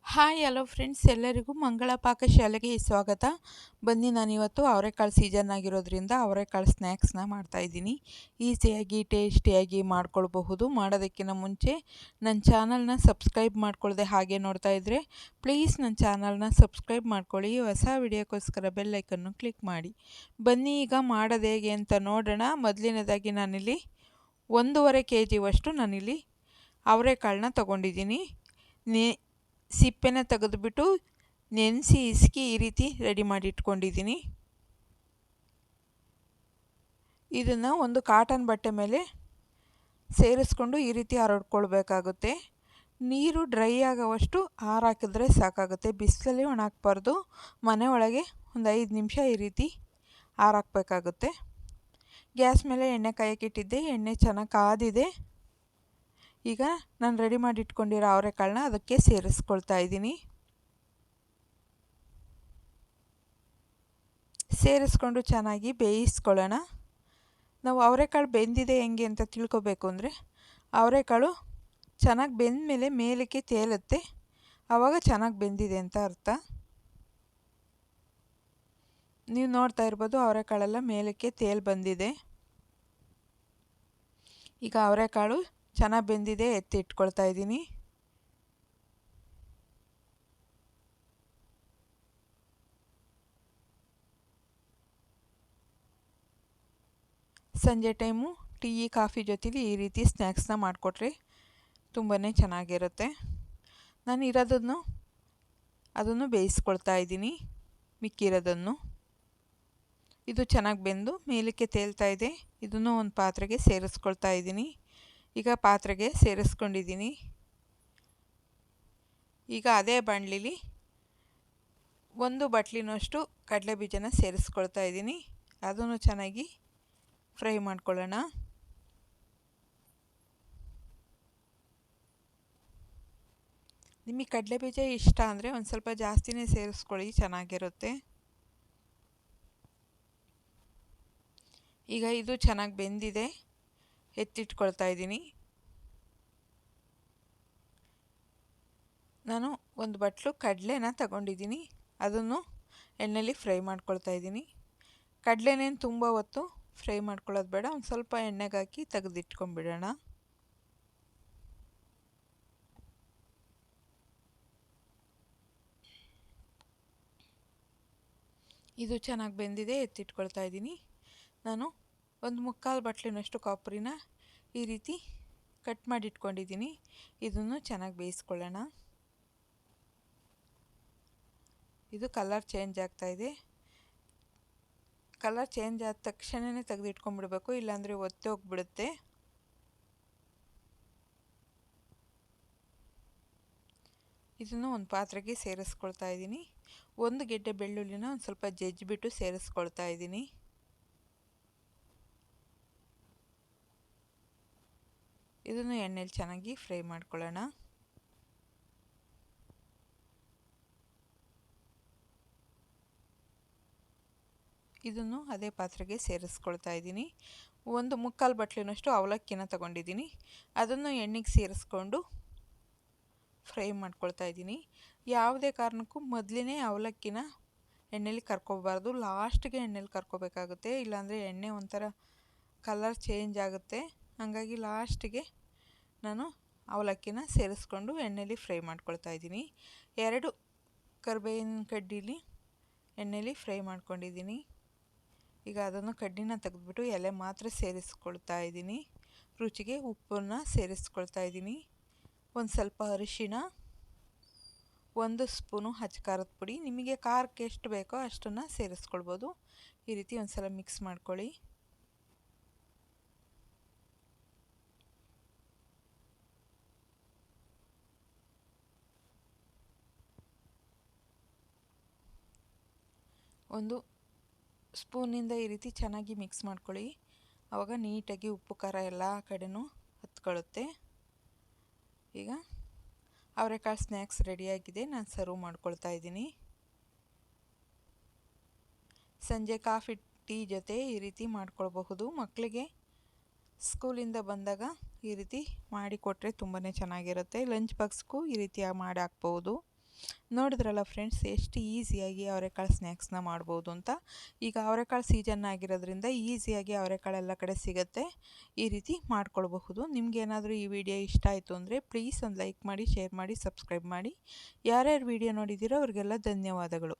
Hi hello friends, ಎಲ್ಲರಿಗೂ ಮಂಗಳ ಪಾಕಶಾಲೆಗೆ ಸ್ವಾಗತ. ಬನ್ನಿ, ನಾನಿವತ್ತು ಅವರೆಕಾಳು ಸೀಸನ್ ಆಗಿರೋದ್ರಿಂದ ಅವರೆಕಾಳು ಸ್ನ್ಯಾಕ್ಸ್ನ ಮಾಡ್ತಾಯಿದ್ದೀನಿ. ಈಸಿಯಾಗಿ ಟೇಸ್ಟಿಯಾಗಿ ಮಾಡ್ಕೊಳ್ಬಹುದು. ಮಾಡೋದಕ್ಕಿಂತ ಮುಂಚೆ ನನ್ನ ಚಾನಲ್ನ ಸಬ್ಸ್ಕ್ರೈಬ್ ಮಾಡ್ಕೊಳ್ಳದೆ ಹಾಗೆ ನೋಡ್ತಾ ಇದ್ದರೆ ಪ್ಲೀಸ್ ನನ್ನ ಚಾನಲ್ನ ಸಬ್ಸ್ಕ್ರೈಬ್ ಮಾಡ್ಕೊಳ್ಳಿ. ಹೊಸ ವಿಡಿಯೋಕ್ಕೋಸ್ಕರ ಬೆಲ್ ಐಕನ್ನು ಕ್ಲಿಕ್ ಮಾಡಿ. ಬನ್ನಿ, ಈಗ ಮಾಡೋದು ಹೇಗೆ ಅಂತ ನೋಡೋಣ. ಮೊದಲನೇದಾಗಿ ನಾನಿಲ್ಲಿ 1.5 kg ನಾನಿಲ್ಲಿ ಅವರೆಕಾಳನ್ನ ತೊಗೊಂಡಿದ್ದೀನಿ. ಸಿಪ್ಪೆನ ತೆಗೆದುಬಿಟ್ಟು ನೆನೆಸಿ ಇಸ್ಕಿ ಈ ರೀತಿ ರೆಡಿ ಮಾಡಿ ಇಟ್ಕೊಂಡಿದ್ದೀನಿ. ಇದನ್ನು ಒಂದು ಕಾಟನ್ ಬಟ್ಟೆ ಮೇಲೆ ಸೇರಿಸ್ಕೊಂಡು ಈ ರೀತಿ ಹರಡ್ಕೊಳ್ಬೇಕಾಗುತ್ತೆ. ನೀರು ಡ್ರೈ ಆಗೋವಷ್ಟು ಹಾರಾಕಿದ್ರೆ ಸಾಕಾಗುತ್ತೆ. ಬಿಸಿಲಲ್ಲಿ ಒಣಹಾಕಬಾರ್ದು. ಮನೆ ಒಳಗೆ ಒಂದು 5 ನಿಮಿಷ ಈ ರೀತಿ ಹಾರಾಕಬೇಕಾಗುತ್ತೆ. ಗ್ಯಾಸ್ ಮೇಲೆ ಎಣ್ಣೆ ಕಾಯಕ್ಕಿಟ್ಟಿದ್ದೆ. ಎಣ್ಣೆ ಚೆನ್ನಾಗಿ ಕಾದಿದೆ. ಈಗ ನಾನು ರೆಡಿ ಮಾಡಿ ಇಟ್ಕೊಂಡಿರೋ ಅವರೆಕಾಳನ್ನ ಅದಕ್ಕೆ ಸೇರಿಸ್ಕೊಳ್ತಾ ಇದ್ದೀನಿ. ಸೇರಿಸ್ಕೊಂಡು ಚೆನ್ನಾಗಿ ಬೇಯಿಸ್ಕೊಳ್ಳೋಣ. ನಾವು ಅವರೆಕಾಳು ಬೆಂದಿದೆ ಹೆಂಗೆ ಅಂತ ತಿಳ್ಕೊಬೇಕು ಅಂದರೆ, ಅವರೆಕಾಳು ಚೆನ್ನಾಗಿ ಬೆಂದ ಮೇಲೆ ಮೇಲಕ್ಕೆ ತೇಲುತ್ತೆ, ಆವಾಗ ಚೆನ್ನಾಗಿ ಬೆಂದಿದೆ ಅಂತ ಅರ್ಥ. ನೀವು ನೋಡ್ತಾ ಇರ್ಬೋದು, ಅವರೆಕಾಳೆಲ್ಲ ಮೇಲಕ್ಕೆ ತೇಲ್ ಬಂದಿದೆ. ಈಗ ಅವರೆಕಾಳು ಚೆನ್ನಾಗಿ ಬೆಂದಿದೆ, ಎತ್ತಿ ಇಟ್ಕೊಳ್ತಾ ಇದ್ದೀನಿ. ಸಂಜೆ ಟೈಮು ಟೀ ಕಾಫಿ ಜೊತೆಲಿ ಈ ರೀತಿ ಸ್ನ್ಯಾಕ್ಸ್ನ ಮಾಡಿಕೊಟ್ರೆ ತುಂಬಾ ಚೆನ್ನಾಗಿರುತ್ತೆ. ನಾನು ಅದನ್ನು ಬೇಯಿಸ್ಕೊಳ್ತಾ ಇದ್ದೀನಿ. ಮಿಕ್ಕಿರೋದನ್ನು ಇದು ಚೆನ್ನಾಗಿ ಬೆಂದು ಮೇಲಕ್ಕೆ ತೇಲ್ತಾ ಇದೆ. ಇದನ್ನು ಒಂದು ಪಾತ್ರೆಗೆ ಸೇರಿಸ್ಕೊಳ್ತಾ ಇದ್ದೀನಿ. ಈಗ ಪಾತ್ರೆಗೆ ಸೇರಿಸ್ಕೊಂಡಿದ್ದೀನಿ. ಈಗ ಅದೇ ಬಾಣಲಿಲಿ 1 ಬಟ್ಲಿನಷ್ಟು ಕಡಲೆಬೀಜನ ಸೇರಿಸ್ಕೊಳ್ತಾ ಇದ್ದೀನಿ. ಅದನ್ನು ಚೆನ್ನಾಗಿ ಫ್ರೈ ಮಾಡ್ಕೊಳ್ಳೋಣ. ನಿಮಗೆ ಕಡಲೆಬೀಜ ಇಷ್ಟ ಅಂದರೆ ಒಂದು ಸ್ವಲ್ಪ ಜಾಸ್ತಿನೇ ಸೇರಿಸ್ಕೊಳ್ಳಿ, ಚೆನ್ನಾಗಿರುತ್ತೆ. ಈಗ ಇದು ಚೆನ್ನಾಗಿ ಬೆಂದಿದೆ, ಎತ್ತಿಟ್ಕೊಳ್ತಾ ಇದ್ದೀನಿ. ನಾನು 1 ಬಟ್ಲು ಕಡಲೆನ ತಗೊಂಡಿದ್ದೀನಿ. ಅದನ್ನು ಎಣ್ಣೆಯಲ್ಲಿ ಫ್ರೈ ಮಾಡ್ಕೊಳ್ತಾ ಇದ್ದೀನಿ. ಕಡಲೆನೇನು ತುಂಬ ಹೊತ್ತು ಫ್ರೈ ಮಾಡ್ಕೊಳ್ಳೋದು ಬೇಡ, ಒಂದು ಸ್ವಲ್ಪ ಎಣ್ಣೆಗೆ ಹಾಕಿ ತೆಗೆದಿಟ್ಕೊಂಡ್ಬಿಡೋಣ. ಇದು ಚೆನ್ನಾಗಿ ಬೆಂದಿದೆ, ಎತ್ತಿಟ್ಕೊಳ್ತಾ ಇದ್ದೀನಿ. ನಾನು 1/4 ಬಟ್ಲಿನಷ್ಟು ಕೊಬ್ಬರಿನ ಈ ರೀತಿ ಕಟ್ ಮಾಡಿ ಇಟ್ಕೊಂಡಿದ್ದೀನಿ. ಇದನ್ನು ಚೆನ್ನಾಗಿ ಬೇಯಿಸ್ಕೊಳ್ಳೋಣ. ಇದು ಕಲರ್ ಚೇಂಜ್ ಆಗ್ತಾಯಿದೆ. ಕಲರ್ ಚೇಂಜ್ ಆದ ತಕ್ಷಣವೇ ತೆಗೆದಿಟ್ಕೊಂಡ್ಬಿಡ್ಬೇಕು, ಇಲ್ಲಾಂದರೆ ಒತ್ತೆ ಹೋಗ್ಬಿಡುತ್ತೆ. ಇದನ್ನು ಒಂದು ಪಾತ್ರೆಗೆ ಸೇರಿಸ್ಕೊಳ್ತಾ ಇದ್ದೀನಿ. 1 ಗೆಡ್ಡೆ ಬೆಳ್ಳುಳ್ಳಿನ ಒಂದು ಸ್ವಲ್ಪ ಜಜ್ಜಿಬಿಟ್ಟು ಸೇರಿಸ್ಕೊಳ್ತಾ ಇದ್ದೀನಿ. ಇದನ್ನು ಎಣ್ಣೆಲಿ ಚೆನ್ನಾಗಿ ಫ್ರೈ ಮಾಡ್ಕೊಳ್ಳೋಣ. ಇದನ್ನು ಅದೇ ಪಾತ್ರೆಗೆ ಸೇರಿಸ್ಕೊಳ್ತಾ ಇದ್ದೀನಿ. 1/4 ಬಟ್ಲಿನಷ್ಟು ಅವಲಕ್ಕಿನ ತಗೊಂಡಿದ್ದೀನಿ. ಅದನ್ನು ಎಣ್ಣೆಗೆ ಸೇರಿಸ್ಕೊಂಡು ಫ್ರೈ ಮಾಡ್ಕೊಳ್ತಾ ಇದ್ದೀನಿ. ಯಾವುದೇ ಕಾರಣಕ್ಕೂ ಮೊದಲೇ ಅವಲಕ್ಕಿನ ಎಣ್ಣೆಲಿ ಕರ್ಕೋಬಾರ್ದು, ಲಾಸ್ಟ್ಗೆ ಎಣ್ಣೆಲಿ ಕರ್ಕೋಬೇಕಾಗುತ್ತೆ. ಇಲ್ಲಾಂದರೆ ಎಣ್ಣೆ ಒಂಥರ ಕಲರ್ ಚೇಂಜ್ ಆಗುತ್ತೆ. ಹಾಗಾಗಿ ಲಾಸ್ಟಿಗೆ ನಾನು ಅವಲಕ್ಕಿನ ಸೇರಿಸ್ಕೊಂಡು ಎಣ್ಣೆಲಿ ಫ್ರೈ ಮಾಡ್ಕೊಳ್ತಾ ಇದ್ದೀನಿ. 2 ಕರಿಬೇವಿನ ಕಡ್ಡಿಲಿ ಎಣ್ಣೆಲಿ ಫ್ರೈ ಮಾಡ್ಕೊಂಡಿದ್ದೀನಿ. ಈಗ ಅದನ್ನು ಕಡ್ಡಿನ ತೆಗೆದುಬಿಟ್ಟು ಎಲೆ ಮಾತ್ರ ಸೇರಿಸ್ಕೊಳ್ತಾ ಇದ್ದೀನಿ. ರುಚಿಗೆ ಉಪ್ಪನ್ನು ಸೇರಿಸ್ಕೊಳ್ತಾ ಇದ್ದೀನಿ. ಒಂದು ಸ್ವಲ್ಪ ಅರಿಶಿಣ, 1 ಸ್ಪೂನು ಅಚ್ಚ ಪುಡಿ. ನಿಮಗೆ ಖಾರಕ್ಕೆ ಎಷ್ಟು ಬೇಕೋ ಅಷ್ಟನ್ನು ಸೇರಿಸ್ಕೊಳ್ಬೋದು. ಈ ರೀತಿ ಒಂದು ಸಲ ಮಿಕ್ಸ್ ಮಾಡ್ಕೊಳ್ಳಿ. ಒಂದು ಸ್ಪೂನಿಂದ ಈ ರೀತಿ ಚೆನ್ನಾಗಿ ಮಿಕ್ಸ್ ಮಾಡ್ಕೊಳ್ಳಿ. ಆವಾಗ ನೀಟಾಗಿ ಉಪ್ಪು ಖಾರ ಎಲ್ಲ ಕಡೆನೂ ಹತ್ಕೊಳ್ಳುತ್ತೆ. ಈಗ ಅವರೆಕಾಳು ಸ್ನ್ಯಾಕ್ಸ್ ರೆಡಿಯಾಗಿದೆ. ನಾನು ಸರ್ವ್ ಮಾಡ್ಕೊಳ್ತಾ ಇದ್ದೀನಿ. ಸಂಜೆ ಕಾಫಿ ಟೀ ಜೊತೆ ಈ ರೀತಿ ಮಾಡ್ಕೊಳ್ಬಹುದು. ಮಕ್ಕಳಿಗೆ ಸ್ಕೂಲಿಂದ ಬಂದಾಗ ಈ ರೀತಿ ಮಾಡಿಕೊಟ್ರೆ ತುಂಬಾ ಚೆನ್ನಾಗಿರುತ್ತೆ. ಲಂಚ್ ಬಾಕ್ಸ್ಗೂ ಈ ರೀತಿ ಮಾಡಿ ಹಾಕ್ಬೋದು. ನೋಡಿದ್ರಲ್ಲ ಫ್ರೆಂಡ್ಸ್, ಎಷ್ಟು ಈಸಿಯಾಗಿ ಅವರೆಕಾಳು ಸ್ನ್ಯಾಕ್ಸ್ನ ಮಾಡ್ಬೋದು ಅಂತ. ಈಗ ಅವರೆಕಾಳು ಸೀಸನ್ ಆಗಿರೋದ್ರಿಂದ ಈಸಿಯಾಗಿ ಅವರೆಕಾಳು ಎಲ್ಲ ಕಡೆ ಸಿಗುತ್ತೆ. ಈ ರೀತಿ ಮಾಡ್ಕೊಳ್ಬಹುದು. ನಿಮ್ಗೇನಾದರೂ ಈ ವಿಡಿಯೋ ಇಷ್ಟ ಆಯಿತು ಅಂದರೆ ಪ್ಲೀಸ್ ಒಂದು ಲೈಕ್ ಮಾಡಿ, ಶೇರ್ ಮಾಡಿ, ಸಬ್ಸ್ಕ್ರೈಬ್ ಮಾಡಿ. ಯಾರ್ಯಾರು ವಿಡಿಯೋ ನೋಡಿದ್ದೀರೋ ಅವ್ರಿಗೆಲ್ಲ ಧನ್ಯವಾದಗಳು.